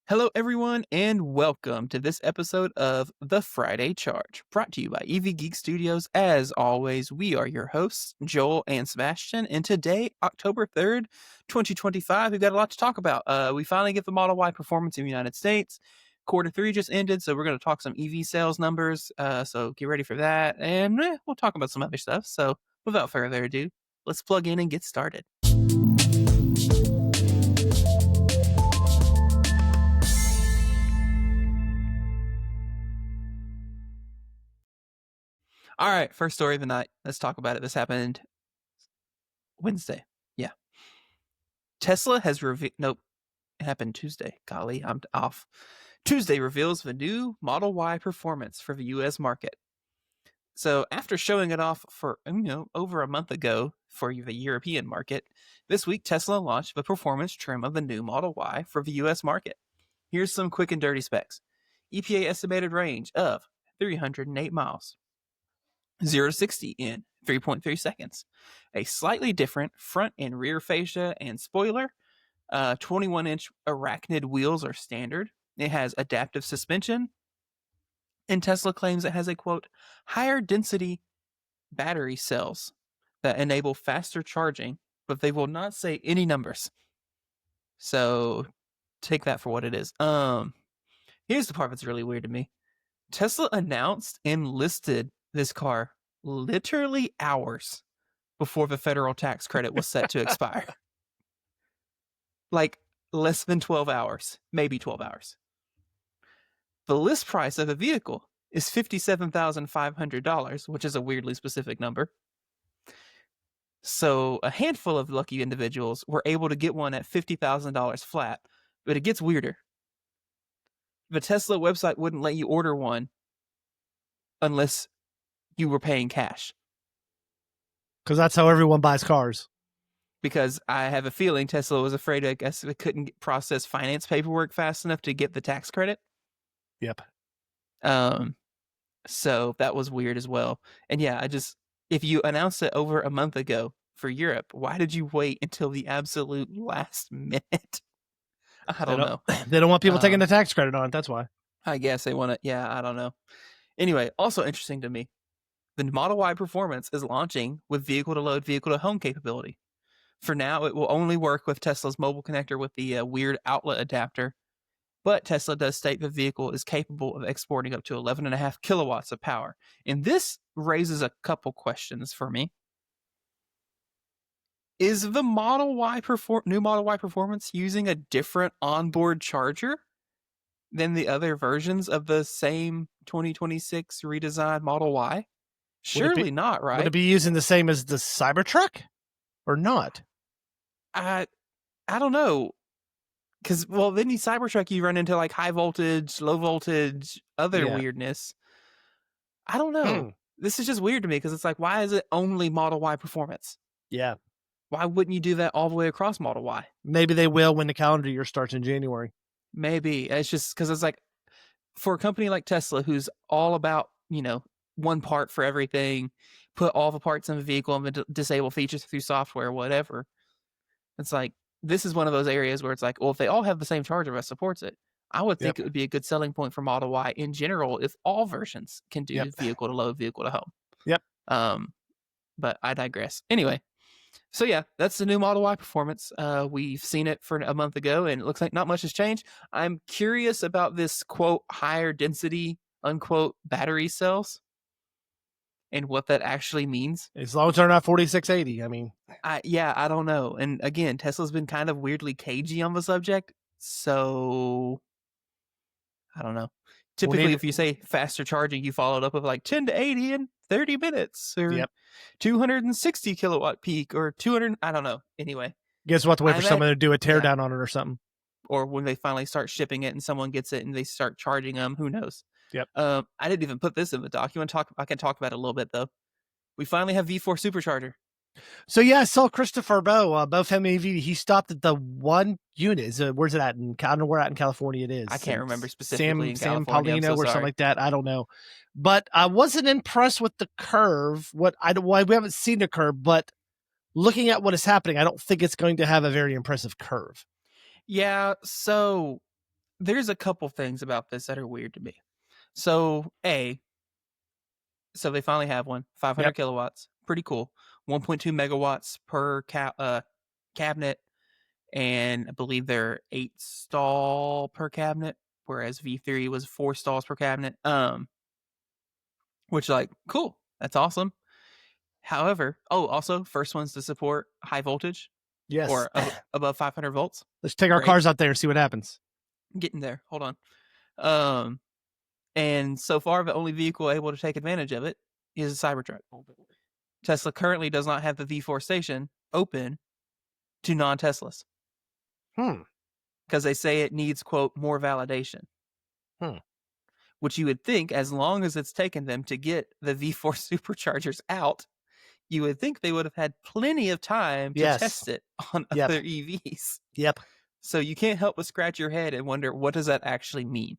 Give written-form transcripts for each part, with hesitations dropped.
Hello, everyone, and welcome to this episode of The Friday Charge, brought to you by EV Geek Studios. As always, we are your hosts, Joel and Sebastian, and today, October 3rd, 2025, we've got a lot to talk about. We finally get the Model Y performance in the United States. Quarter 3 just ended, so we're going to talk some EV sales numbers, so get ready for that, and we'll talk about some other stuff. So without further ado, let's plug in and get started. All right, first story of the night. Let's talk about it. This happened Wednesday. Yeah. Tesla has revealed... Nope. It happened Tuesday. Golly, I'm off. Tuesday reveals the new Model Y performance for the U.S. market. So after showing it off for, over a month ago for the European market, this week Tesla launched the performance trim of the new Model Y for the U.S. market. Here's some quick and dirty specs. EPA estimated range of 308 miles. 0 to 60 in 3.3 seconds. A slightly different front and rear fascia and spoiler. 21-inch arachnid wheels are standard. It has adaptive suspension. And Tesla claims it has a, quote, higher density battery cells that enable faster charging, but they will not say any numbers. So take that for what it is. Here's the part that's really weird to me. Tesla announced and listed this car literally hours before the federal tax credit was set to expire. Like less than 12 hours, maybe 12 hours. The list price of a vehicle is $57,500, which is a weirdly specific number. So a handful of lucky individuals were able to get one at $50,000 flat, but it gets weirder. The Tesla website wouldn't let you order one unless you were paying cash. Because that's how everyone buys cars. Because I have a feeling Tesla was afraid, I guess, it couldn't process finance paperwork fast enough to get the tax credit. Yep. So that was weird as well. And yeah, if you announced it over a month ago for Europe, why did you wait until the absolute last minute? I don't know. They don't want people taking the tax credit on it. That's why. I guess they want to. Yeah, I don't know. Anyway, also interesting to me, the Model Y performance is launching with vehicle-to-load, vehicle-to-home capability. For now, it will only work with Tesla's mobile connector with the weird outlet adapter. But Tesla does state the vehicle is capable of exporting up to 11.5 kilowatts of power. And this raises a couple questions for me. Is the new Model Y performance using a different onboard charger than the other versions of the same 2026 redesigned Model Y? Surely not, right? Would it be using the same as the Cybertruck or not? I don't know. Because, then you Cybertruck, you run into like high voltage, low voltage, other weirdness. I don't know. This is just weird to me because it's like, why is it only Model Y performance? Yeah. Why wouldn't you do that all the way across Model Y? Maybe they will when the calendar year starts in January. Maybe. It's just because it's like, for a company like Tesla, who's all about, one part for everything, put all the parts in the vehicle and disable features through software, whatever. It's like, this is one of those areas where it's like, well, if they all have the same charger that supports it, I would think it would be a good selling point for Model Y in general if all versions can do vehicle to load, vehicle to home. Yep. But I digress. Anyway, so yeah, that's the new Model Y performance. We've seen it for a month ago, and it looks like not much has changed. I'm curious about this, quote, higher density, unquote, battery cells and what that actually means. As long as they're not 4680, I mean. I don't know. And again, Tesla's been kind of weirdly cagey on the subject, so I don't know. Typically, if you say faster charging, you follow it up with like 10 to 80 in 30 minutes or 260 kilowatt peak or 200. I don't know. Anyway. Guess we'll have to wait for someone to do a teardown on it or something. Or when they finally start shipping it and someone gets it and they start charging them, who knows? Yep. I didn't even put this in the doc. I can talk about it a little bit, though. We finally have V4 supercharger. So, yeah, I saw Christopher Bow from EV. He stopped at the one unit. Where's it at? I don't know where in California it is. I can't remember specifically. San Paulino or something like that. I don't know. But I wasn't impressed with the curve. We haven't seen the curve, but looking at what is happening, I don't think it's going to have a very impressive curve. Yeah, so there's a couple things about this that are weird to me. So so they finally have one, 500 Yep. kilowatts, pretty cool. 1.2 megawatts per cabinet, and I believe they're 8 stall per cabinet, whereas V3 was 4 stalls per cabinet. Which like cool, that's awesome. However, also first ones to support high voltage Yes. or above 500 volts. Let's take our Great. cars out there and see what happens. Getting there. Hold on. And so far, the only vehicle able to take advantage of it is a Cybertruck. Tesla currently does not have the V4 station open to non-Teslas. Because they say it needs, quote, more validation. Which you would think, as long as it's taken them to get the V4 superchargers out, you would think they would have had plenty of time to test it on other EVs. Yep. So you can't help but scratch your head and wonder, what does that actually mean?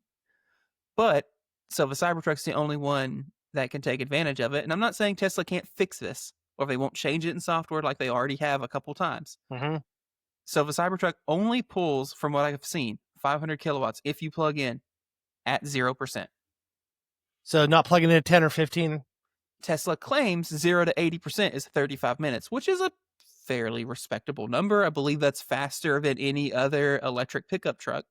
But, so the Cybertruck's the only one that can take advantage of it. And I'm not saying Tesla can't fix this, or they won't change it in software like they already have a couple times. So the Cybertruck only pulls, from what I've seen, 500 kilowatts if you plug in at 0%. So not plugging in at 10 or 15? Tesla claims 0 to 80% is 35 minutes, which is a fairly respectable number. I believe that's faster than any other electric pickup truck.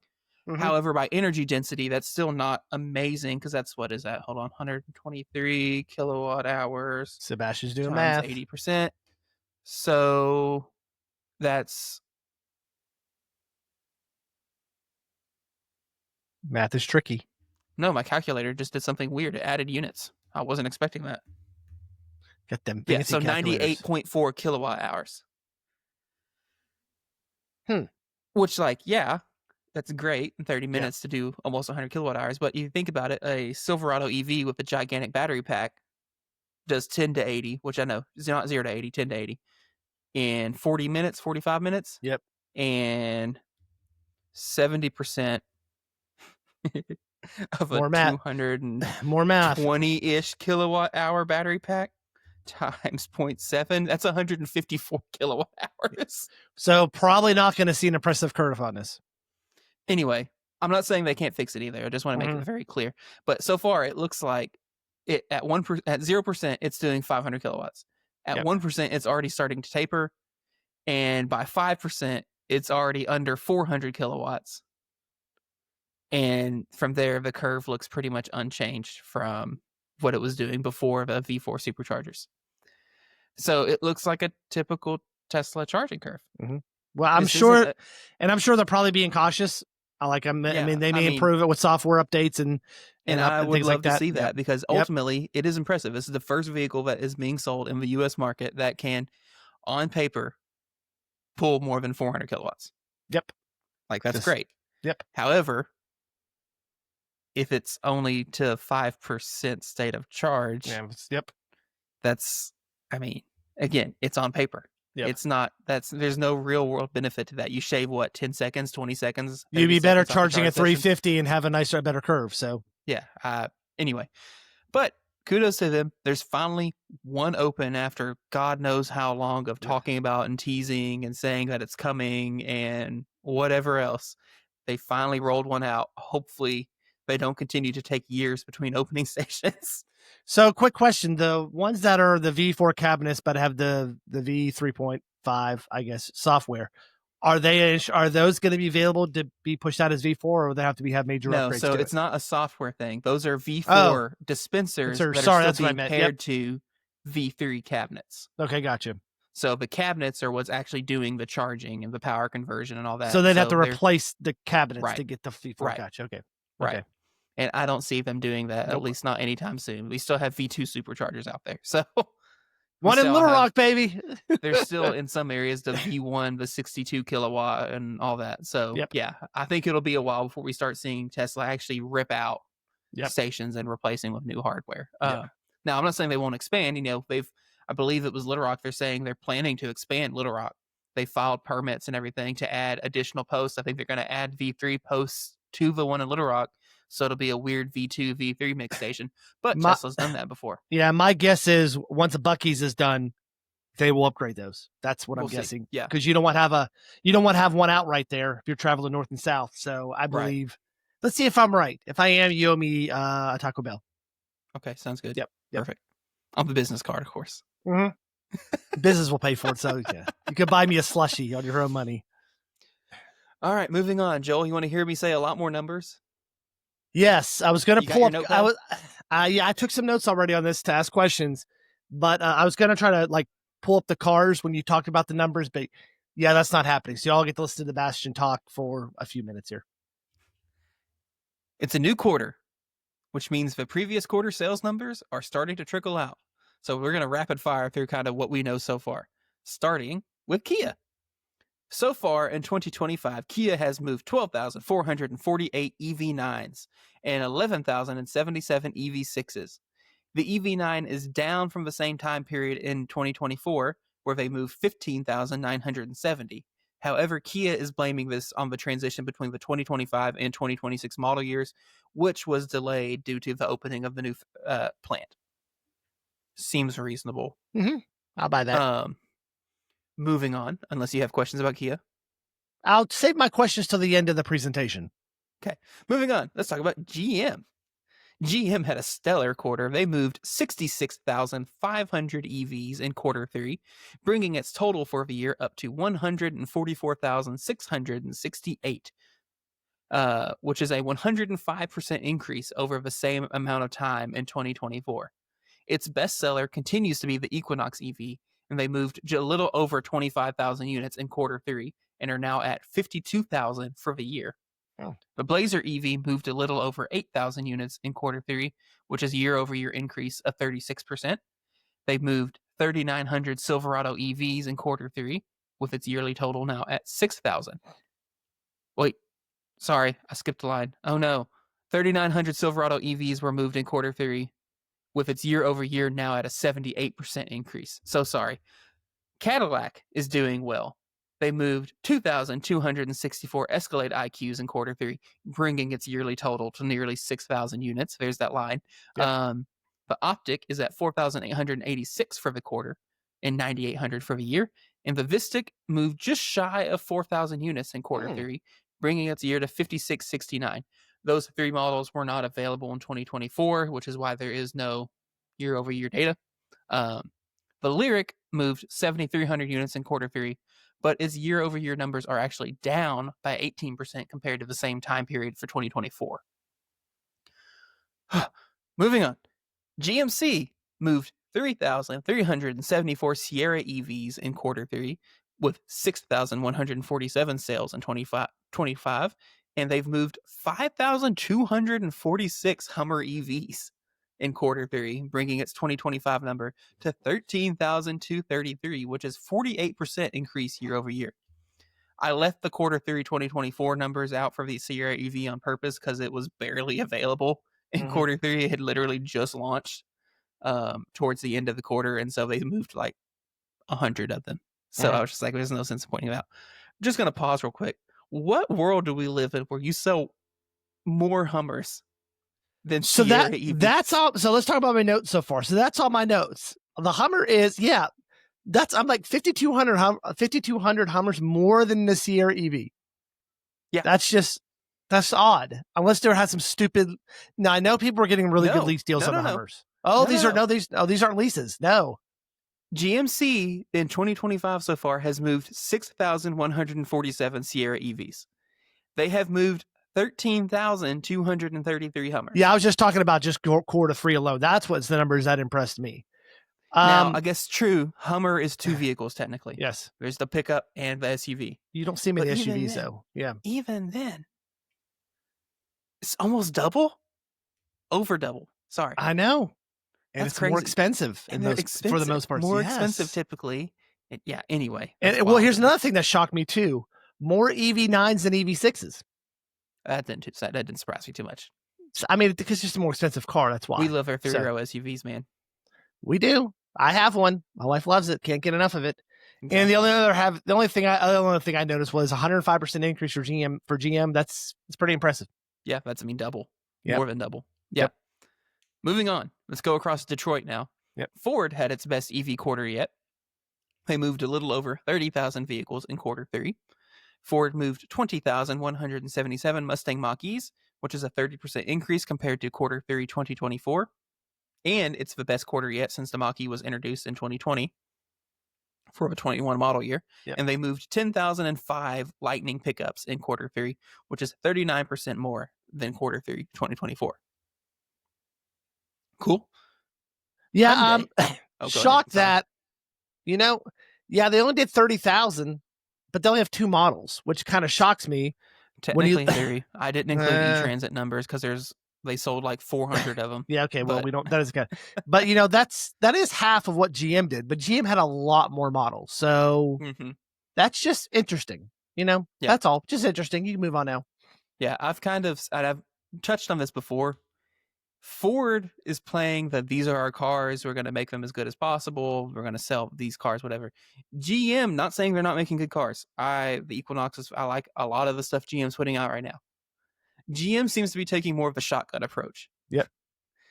However, by energy density, that's still not amazing, because that's, what is that? Hold on, 123 kilowatt hours. Sebastian's doing math. 80%. So that's... Math is tricky. No, my calculator just did something weird. It added units. I wasn't expecting that. Got them fancy so 98.4 kilowatt hours. Which, like, yeah, that's great in 30 minutes to do almost 100 kilowatt hours. But you think about it, a Silverado EV with a gigantic battery pack does 10 to 80, which I know is not 0 to 80, 10 to 80, in 40 minutes, 45 minutes. Yep. And 70% of More a math. 220-ish kilowatt hour battery pack times 0.7, that's 154 kilowatt hours. So probably not going to see an impressive curve on this. Anyway, I'm not saying they can't fix it either. I just want to make it very clear. But so far, it looks like it at 0%, it's doing 500 kilowatts. At 1%, it's already starting to taper, and by 5%, it's already under 400 kilowatts. And from there, the curve looks pretty much unchanged from what it was doing before the V4 superchargers. So it looks like a typical Tesla charging curve. Well, I'm sure, and I'm sure they're probably being cautious. I mean, they may improve it with software updates and I would things love like that. To see that, because ultimately it is impressive. This is the first vehicle that is being sold in the U.S. market that can, on paper, pull more than 400 kilowatts. Like, that's great. However, if it's only to 5% state of charge, that's, I mean, again, it's on paper. It's not, there's no real world benefit to that. You shave, what, 10 seconds, 20 seconds? You'd be better charging at 350 and have a nicer, better curve. So anyway, but kudos to them. There's finally one open after God knows how long of talking about and teasing and saying that it's coming and whatever else. They finally rolled one out. Hopefully they don't continue to take years between opening stations. So, quick question: the ones that are the V4 cabinets but have the V3.5, I guess, software, are those going to be available to be pushed out as V4, or will they have to have major upgrades? No, so to it's not a software thing. Those are V4 dispensers that are still being paired to V3 cabinets. Okay, gotcha. So the cabinets are what's actually doing the charging and the power conversion and all that. So they'd have to replace the cabinets to get the V4. Gotcha. Okay. Right. And I don't see them doing that, at least not anytime soon. We still have V2 superchargers out there. So one in Little Rock, baby. There's still in some areas the V1, the 62 kilowatt and all that. So yeah, I think it'll be a while before we start seeing Tesla actually rip out stations and replacing with new hardware. Now, I'm not saying they won't expand. I believe it was Little Rock. They're saying they're planning to expand Little Rock. They filed permits and everything to add additional posts. I think they're going to add V3 posts to the one in Little Rock. So it'll be a weird V2, V3 mix station. But Tesla's done that before. Yeah, my guess is once a Buc-ee's is done, they will upgrade those. That's what I'm guessing. Yeah. Because you don't want to have one out right there if you're traveling north and south. So I believe Let's see if I'm right. If I am, you owe me a Taco Bell. Okay, sounds good. Yep. Perfect. On the business card, of course. Mm-hmm. Business will pay for it, so yeah, you could buy me a slushie on your own money. All right, moving on. Joel, you want to hear me say a lot more numbers? Yes, I was going to You got pull your up. notepad? I took some notes already on this to ask questions, but I was going to try to pull up the cars when you talked about the numbers, but yeah, that's not happening. So y'all get to listen to Sebastian talk for a few minutes here. It's a new quarter, which means the previous quarter sales numbers are starting to trickle out. So we're going to rapid fire through kind of what we know so far, starting with Kia. So far in 2025, Kia has moved 12,448 EV9s and 11,077 EV6s. The EV9 is down from the same time period in 2024, where they moved 15,970. However, Kia is blaming this on the transition between the 2025 and 2026 model years, which was delayed due to the opening of the new plant. Seems reasonable. Mm-hmm. I'll buy that. Moving on, unless you have questions about Kia. I'll save my questions till the end of the presentation. Okay, moving on. Let's talk about GM. GM had a stellar quarter. They moved 66,500 EVs in quarter three, bringing its total for the year up to 144,668, which is a 105% increase over the same amount of time in 2024. Its bestseller continues to be the Equinox EV, and they moved a little over 25,000 units in quarter three and are now at 52,000 for the year. Oh. The Blazer EV moved a little over 8,000 units in quarter three, which is a year-over-year increase of 36%. They moved 3,900 Silverado EVs in quarter three, with its yearly total now at 6,000. Wait, sorry, I skipped a line. Oh no, 3,900 Silverado EVs were moved in quarter three, with its year-over-year now at a 78% increase. So sorry. Cadillac is doing well. They moved 2,264 Escalade IQs in quarter three, bringing its yearly total to nearly 6,000 units. There's that line. Yep. The Optic is at 4,886 for the quarter and 9,800 for the year. And the Vistic moved just shy of 4,000 units in quarter three, bringing its year to 5,669. Those three models were not available in 2024, which is why there is no year-over-year data. The Lyric moved 7,300 units in quarter three, but its year-over-year numbers are actually down by 18% compared to the same time period for 2024. Moving on. GMC moved 3,374 Sierra EVs in quarter three, with 6,147 sales in 2025, and they've moved 5,246 Hummer EVs in quarter three, bringing its 2025 number to 13,233, which is 48% increase year over year. I left the quarter three 2024 numbers out for the Sierra EV on purpose because it was barely available in quarter three. It had literally just launched towards the end of the quarter, and so they moved like 100 of them. So I was just like, there's no sense in pointing it out. I'm just going to pause real quick. What world do we live in where you sell more Hummers than Sierra EVs? That's all. So let's talk about my notes so far. So that's all my notes. The Hummer is, I'm like 5,200 Hummers more than the Sierra EV. Yeah. That's odd. Unless there has some stupid. Now I know people are getting really good lease deals on the Hummers. Oh, these aren't leases. No. GMC in 2025 so far has moved 6,147 Sierra EVs. They have moved 13,233 Hummers. Yeah, I was just talking about just quarter three alone. That's what's the numbers that impressed me. Now, I guess true. Hummer is two vehicles technically. Yes. There's the pickup and the SUV. You don't see many SUVs though. Yeah. Even then, it's almost double? Over double. Sorry. I know. And That's it's crazy. more expensive, for the most part. More expensive typically. Anyway. And here's another thing that shocked me too. More EV9s than EV6s. That didn't surprise me too much. I mean, because it's just a more expensive car. That's why. We love our 3-row SUVs, man. We do. I have one. My wife loves it. Can't get enough of it. Exactly. And the only thing I noticed was 105% increase for GM. That's pretty impressive. Yeah, that's double. Yep. More than double. Yep. Moving on. Let's go across Detroit now. Yep. Ford had its best EV quarter yet. They moved a little over 30,000 vehicles in quarter three. Ford moved 20,177 Mustang Mach-E's, which is a 30% increase compared to quarter 3 2024. And it's the best quarter yet since the Mach-E was introduced in 2020 for a 21 model year. Yep. And they moved 10,005 Lightning pickups in quarter 3, which is 39% more than quarter 3 2024. Cool. Yeah, Hyundai. Oh, go ahead. shocked Sorry. that, yeah, they only did 30,000, but they only have 2 models, which kind of shocks me. Technically, in theory, I didn't include E-Transit numbers because they sold like 400 of them. Yeah, okay, well, we don't. That is good, but that is half of what GM did. But GM had a lot more models, so that's just interesting. Yeah. That's all. Just interesting. You can move on now. Yeah, I've touched on this before. Ford is playing that these are our cars. We're going to make them as good as possible. We're going to sell these cars, whatever. GM, not saying they're not making good cars. The Equinoxes, I like a lot of the stuff GM's putting out right now. GM seems to be taking more of the shotgun approach. Yep.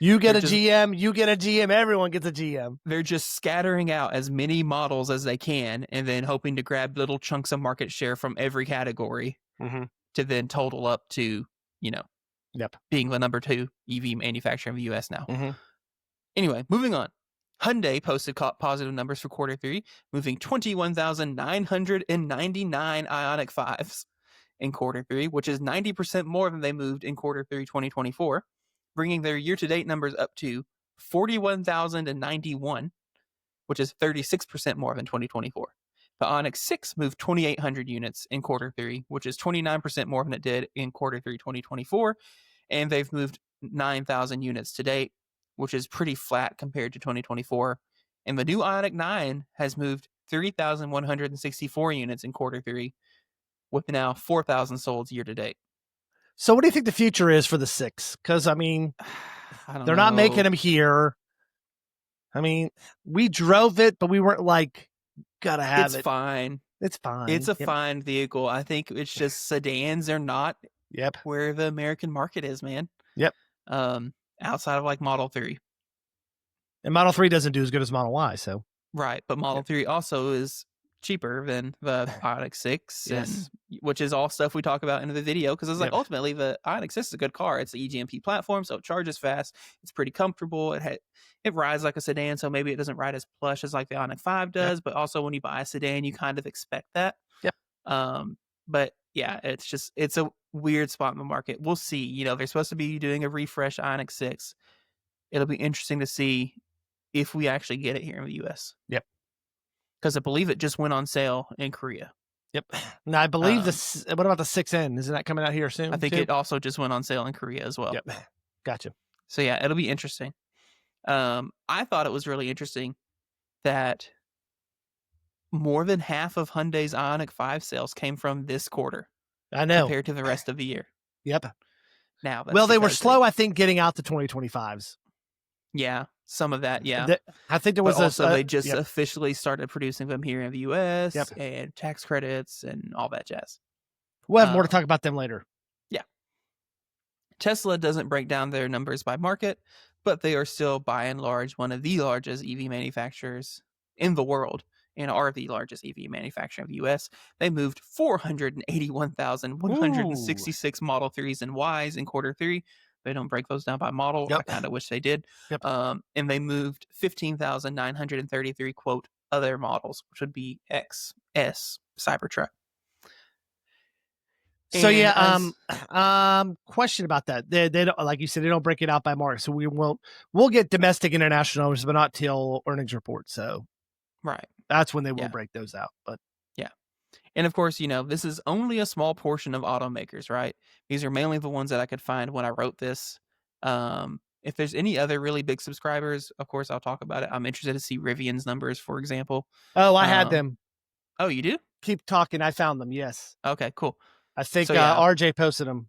You get a GM, you get a GM, everyone gets a GM. They're just scattering out as many models as they can and then hoping to grab little chunks of market share from every category to then total up to, being the number 2 EV manufacturer in the US now. Anyway, moving on. Hyundai posted positive numbers for quarter 3, moving 21,999 Ioniq 5s in quarter 3, which is 90% more than they moved in quarter 3 2024, bringing their year-to-date numbers up to 41,091, which is 36% more than 2024. The Ioniq 6 moved 2,800 units in quarter 3, which is 29% more than it did in quarter 3 2024, and they've moved 9,000 units to date, which is pretty flat compared to 2024. And the new Ioniq 9 has moved 3,164 units in quarter 3, with now 4,000 sold year to date. So what do you think the future is for the 6? Because, I mean, they're not making them here. I mean, we drove it, but we weren't like, gotta have it. It's fine. It's fine. It's a fine vehicle. I think it's just sedans are not where the American market is, man. Yep. Outside of like Model 3. And Model 3 doesn't do as good as Model Y, so. Right, but Model 3 also is cheaper than the Ioniq 6, which is all stuff we talk about in the video, because it's like ultimately the Ioniq 6 is a good car. It's the eGMP platform, so it charges fast. It's pretty comfortable. It rides like a sedan, so maybe it doesn't ride as plush as like the Ioniq 5 does, but also when you buy a sedan, you kind of expect that. But yeah, it's a weird spot in the market. We'll see. They're supposed to be doing a refresh Ioniq 6. It'll be interesting to see if we actually get it here in the US. Yep. Because I believe it just went on sale in Korea. Yep. Now I believe what about the 6N? Isn't that coming out here soon? I think it also just went on sale in Korea as well. Yep. Gotcha. So yeah, it'll be interesting. I thought it was really interesting that more than half of Hyundai's Ioniq 5 sales came from this quarter. I know. Compared to the rest of the year. Yep. Now, they were slow, I think, getting out the 2025s. Yeah, some of that, yeah. I think there was they just officially started producing them here in the US and tax credits and all that jazz. We'll have more to talk about them later. Yeah. Tesla doesn't break down their numbers by market, but they are still by and large one of the largest EV manufacturers in the world and are the largest EV manufacturer in the US. They moved 481,166 Model 3s and Ys in quarter 3. They don't break those down by model. I kind of wish they did. And they moved 15,933, quote, other models, which would be X, S, Cybertruck. So question about that. They don't, like you said, they don't break it out by market. So we'll get domestic international numbers, but not till earnings report. So that's when they will break those out. But and of course, this is only a small portion of automakers, right? These are mainly the ones that I could find when I wrote this. If there's any other really big subscribers, of course, I'll talk about it. I'm interested to see Rivian's numbers, for example. Oh, I had them. Oh, you do? Keep talking. I found them. Yes. Okay, cool. I think RJ posted them.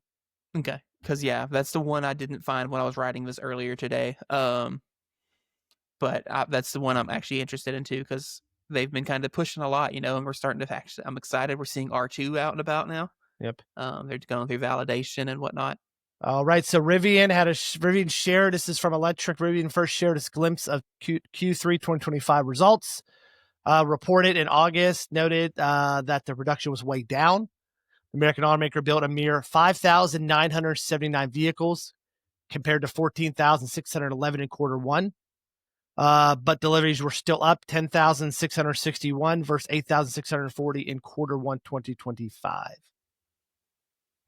Okay. Because, that's the one I didn't find when I was writing this earlier today. But that's the one I'm actually interested in, too, because they've been kind of pushing a lot, and we're starting to I'm excited. We're seeing R2 out and about now. Yep. They're going through validation and whatnot. All right. So Rivian shared, this is from Electric. Rivian first shared its glimpse of Q3 2025 results. Reported in August, noted that the production was way down, American automaker built a mere 5,979 vehicles compared to 14,611 in quarter one. But deliveries were still up 10,661 versus 8,640 in quarter one 2025.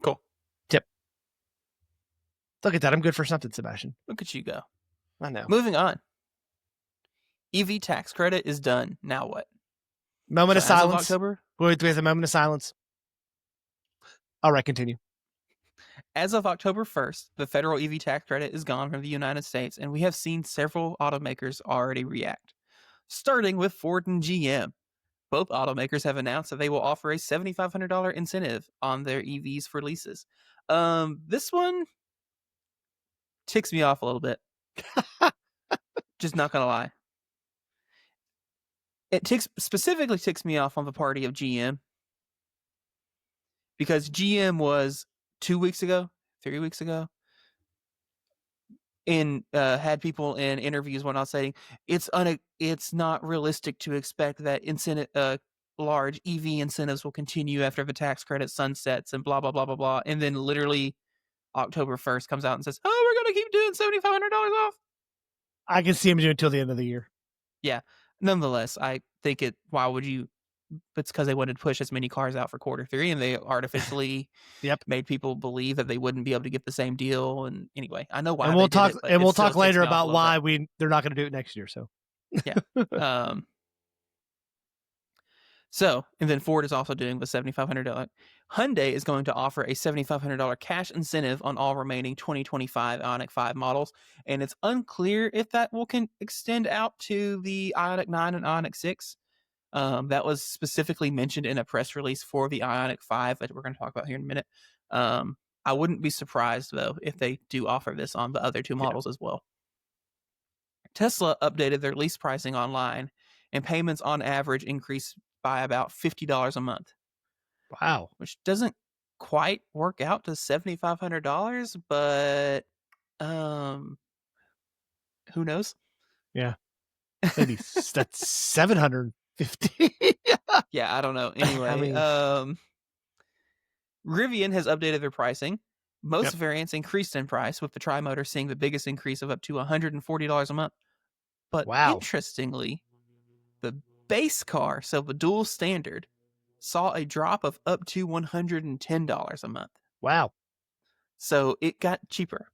Cool. Tip. Look at that. I'm good for something, Sebastian. Look at you go. I know. Moving on. EV tax credit is done. Now what? Moment of silence. As of October? Wait, a moment of silence. All right, continue. As of October 1st, the federal EV tax credit is gone from the United States, and we have seen several automakers already react. Starting with Ford and GM. Both automakers have announced that they will offer a $7,500 incentive on their EVs for leases. This one ticks me off a little bit. Just not gonna lie. It specifically ticks me off on the party of GM. Because GM was 3 weeks ago, had people in interviews whatnot saying it's not realistic to expect that large EV incentives will continue after the tax credit sunsets and blah blah blah blah blah. And then literally October 1st comes out and says, "Oh, we're gonna keep doing $7,500 off." I can see him doing it until the end of the year. Yeah. Nonetheless, I think why would you? It's because they wanted to push as many cars out for quarter three, and they artificially made people believe that they wouldn't be able to get the same deal. And anyway, I know why. And we'll talk later about why they're not going to do it next year. So yeah. So, and then Ford is also doing the $7,500. Hyundai is going to offer a $7,500 cash incentive on all remaining 2025 Ioniq 5 models, and it's unclear if that will extend out to the Ioniq 9 and Ioniq 6. That was specifically mentioned in a press release for the Ioniq 5 that we're going to talk about here in a minute. I wouldn't be surprised, though, if they do offer this on the other two models as well. Tesla updated their lease pricing online, and payments on average increased by about $50 a month. Wow. Which doesn't quite work out to $7,500, but who knows? Yeah. Maybe that's 750. Yeah, I don't know. Anyway, Rivian has updated their pricing. Most variants increased in price, with the Tri-Motor seeing the biggest increase of up to $140 a month. But interestingly, the base car, so the dual standard, saw a drop of up to $110 a month. Wow. So it got cheaper.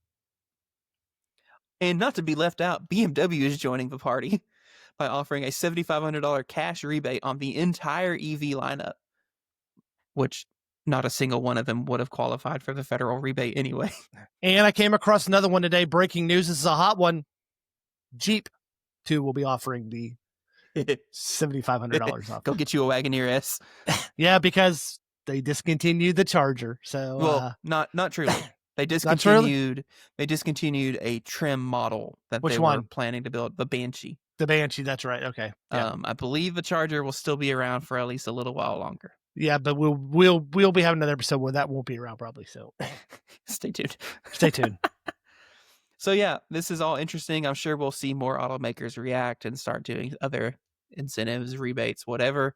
And not to be left out, BMW is joining the party by offering a $7,500 cash rebate on the entire EV lineup, which not a single one of them would have qualified for the federal rebate anyway. And I came across another one today. Breaking news. This is a hot one. Jeep, too, will be offering the $7,500 off. Go get you a Wagoneer S. Yeah, because they discontinued the Charger. So not truly. They discontinued a trim model that they were planning to build, the Banshee. The Banshee, that's right. Okay. Yeah. I believe the Charger will still be around for at least a little while longer. Yeah, but we'll be having another episode where that won't be around probably. So stay tuned. Stay tuned. So yeah, this is all interesting. I'm sure we'll see more automakers react and start doing other incentives, rebates, whatever.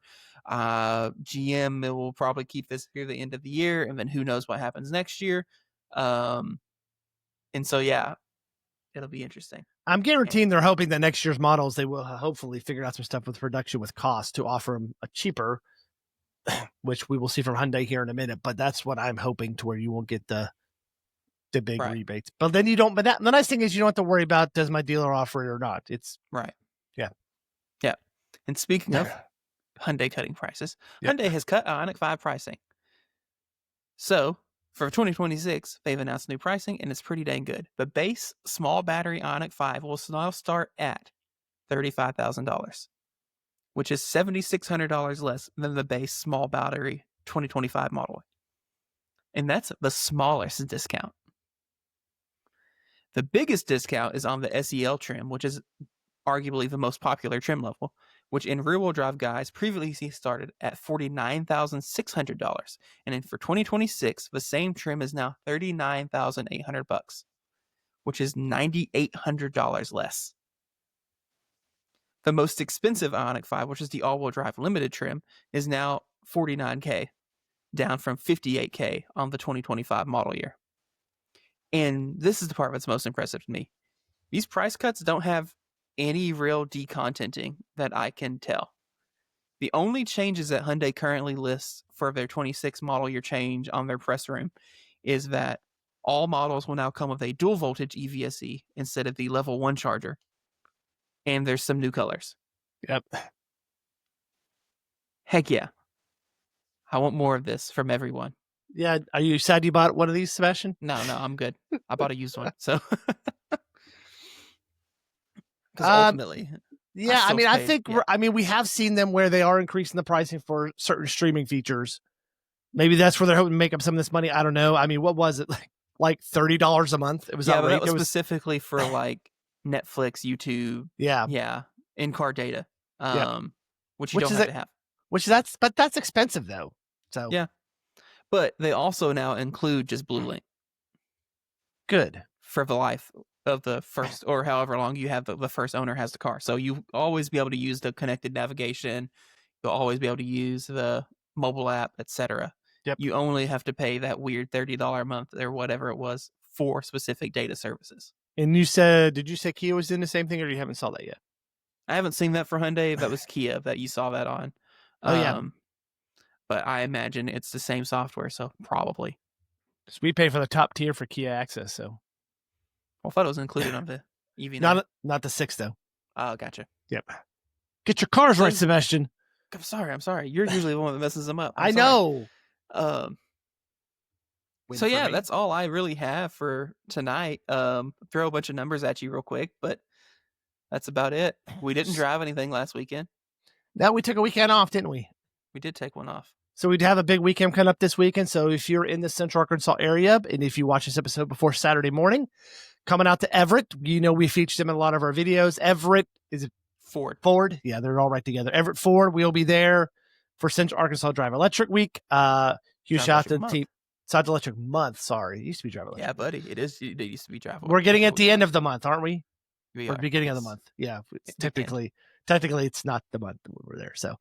GM will probably keep this through the end of the year, and then who knows what happens next year. And so yeah, it'll be interesting. I'm guaranteeing they're hoping that next year's models they will hopefully figure out some stuff with production with cost to offer them a cheaper, which we will see from Hyundai here in a minute. But that's what I'm hoping, to where you won't get the big rebates. But then you don't. But the nice thing is you don't have to worry about, does my dealer offer it or not. It's right. Yeah. And speaking of Hyundai cutting prices, Hyundai has cut Ioniq 5 pricing. So for 2026, they've announced new pricing, and it's pretty dang good. The base small battery Ioniq 5 will now start at $35,000, which is $7,600 less than the base small battery 2025 model. And that's the smallest discount. The biggest discount is on the SEL trim, which is arguably the most popular trim level, which in rear-wheel drive guys previously started at $49,600, and then for 2026, the same trim is now $39,800, which is $9,800 less. The most expensive Ioniq 5, which is the all-wheel drive limited trim, is now $49K, down from $58K on the 2025 model year. And this is the part that's most impressive to me. These price cuts don't have any real decontenting that I can tell. The only changes that Hyundai currently lists for their 26 model year change on their press room is that all models will now come with a dual voltage EVSE instead of the level 1 charger. And there's some new colors. Yep. Heck yeah. I want more of this from everyone. Yeah. Are you sad you bought one of these, Sebastian? No, I'm good. I bought a used one. So, because ultimately, yeah, I mean, I think yeah. I mean, we have seen them where they are increasing the pricing for certain streaming features. Maybe that's where they're hoping to make up some of this money. I don't know. I mean, what was it like $30 a month? It was but that was specifically for like Netflix, YouTube, yeah, in-car data, which you Which don't is have to have. But that's expensive though. So yeah, but they also now include just Blue Link good for the life of the first, or however long you have the first owner has the car. So you always be able to use the connected navigation. You'll always be able to use the mobile app, etc. Yep. You only have to pay that weird $30 a month or whatever it was for specific data services. And did you say Kia was doing the same thing, or you haven't saw that yet? I haven't seen that for Hyundai. That was Kia that you saw that on. Oh yeah. But I imagine it's the same software, so probably. So we pay for the top tier for Kia Access, so. Well, I thought it was included on the EV9. Not the 6 though. Oh, gotcha. Yep. Get your cars right, Sebastian. I'm sorry. You're usually the one that messes them up. I know. So yeah, that's all I really have for tonight. Throw a bunch of numbers at you real quick, but that's about it. We didn't drive anything last weekend. No, we took a weekend off, didn't we? We did take one off. So we'd have a big weekend coming up this weekend. So if you're in the Central Arkansas area, and if you watch this episode before Saturday morning, coming out to Everett, we featured them in a lot of our videos. Everett, is it Ford? Yeah, they're all right together. Everett Ford, we'll be there for Central Arkansas Drive Electric Week. Huge shout out to the team. South Electric Month, sorry. It used to be Drive Electric. Yeah, buddy. It used to be Drive Electric. We're getting at the end of the month, aren't we? We are. Beginning of the month. Yeah. Technically it's not the month when we're there. So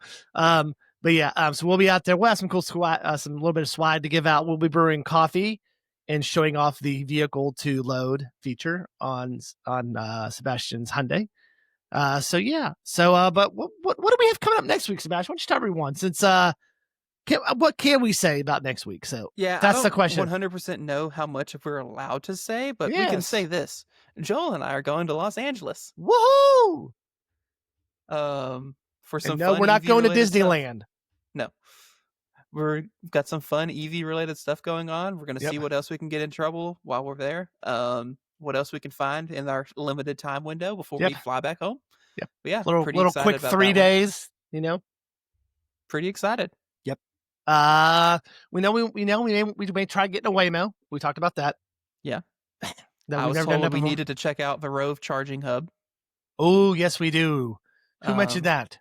but yeah, so we'll be out there. We'll have some cool some little bit of swag to give out. We'll be brewing coffee and showing off the vehicle to load feature on Sebastian's Hyundai. So yeah. So but what do we have coming up next week, Sebastian? Why don't you tell everyone, since what can we say about next week? So yeah, that's the question. 100% know how much we're allowed to say, but we can say this: Joel and I are going to Los Angeles. Woohoo! For some no, fun we're not EV going to Disneyland. Stuff. No, we've got some fun EV related stuff going on. We're going to see what else we can get in trouble while we're there. What else we can find in our limited time window before we fly back home. Yep. But yeah, little quick 3 days. Pretty excited. Yep. We may try getting a Waymo. We talked about that. Yeah. I was told we needed to check out the Rove charging hub. Oh, yes, we do. Who mentioned that?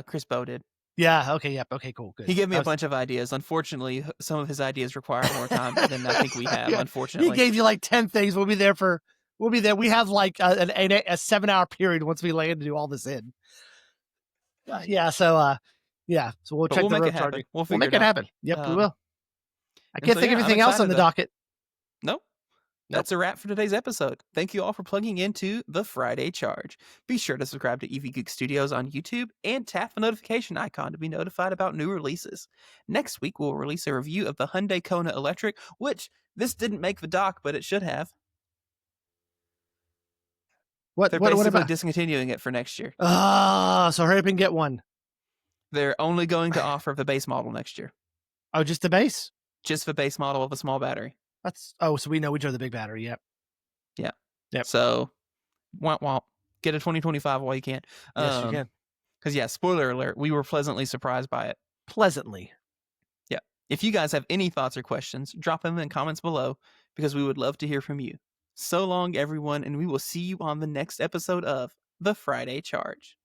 Chris Bow did. Yeah. Okay. Yep. Okay. Cool. Good. He gave me a bunch of ideas. Unfortunately, some of his ideas require more time than I think we have. Unfortunately, he gave you like 10 things. We'll be there. We have like a 7-hour period once we land to do all this in. Yeah. So we'll check the road charging. We'll make it happen. Yep, we will. I can't think of anything else on the docket. Nope. That's a wrap for today's episode. Thank you all for plugging into the Friday Charge. Be sure to subscribe to EV Geek Studios on YouTube and tap the notification icon to be notified about new releases. Next week, we'll release a review of the Hyundai Kona Electric, which this didn't make the dock, but it should have. They're basically discontinuing it for next year. So hurry up and get one. They're only going to offer the base model next year. Oh, just the base? Just the base model of a small battery. So we know we drove the big battery. Yep. Yeah. Yep. So, get a 2025 while you can. Yes, you can. Because spoiler alert, we were pleasantly surprised by it. Pleasantly. Yeah. If you guys have any thoughts or questions, drop them in comments below because we would love to hear from you. So long, everyone, and we will see you on the next episode of The Friday Charge.